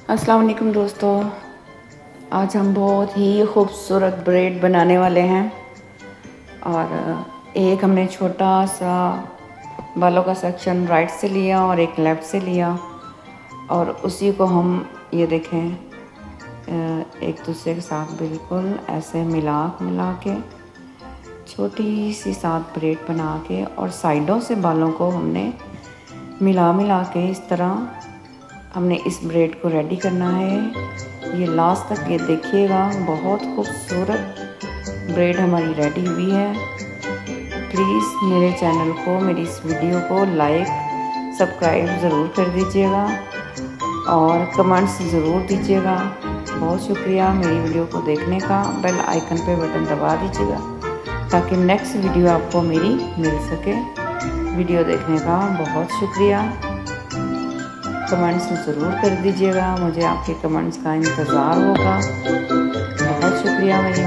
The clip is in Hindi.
अस्सलाम वालेकुम दोस्तों। आज हम बहुत ही खूबसूरत ब्रेड बनाने वाले हैं। और एक हमने छोटा सा बालों का सेक्शन राइट से लिया और एक लेफ़्ट से लिया, और उसी को हम ये देखें एक दूसरे के साथ बिल्कुल ऐसे मिला के छोटी सी सात ब्रेड बना के, और साइडों से बालों को हमने मिला के इस तरह हमने इस ब्रेड को रेडी करना है। ये लास्ट तक ये देखिएगा, बहुत खूबसूरत ब्रेड हमारी रेडी हुई है। प्लीज़ मेरे चैनल को, मेरी इस वीडियो को लाइक सब्सक्राइब ज़रूर कर दीजिएगा और कमेंट्स ज़रूर दीजिएगा। बहुत शुक्रिया मेरी वीडियो को देखने का। बेल आइकन पे बटन दबा दीजिएगा ताकि नेक्स्ट वीडियो आपको मेरी मिल सके। वीडियो देखने का बहुत शुक्रिया। कमेंट्स ज़रूर कर दीजिएगा, मुझे आपके कमेंट्स का इंतज़ार होगा। बहुत शुक्रिया मेरी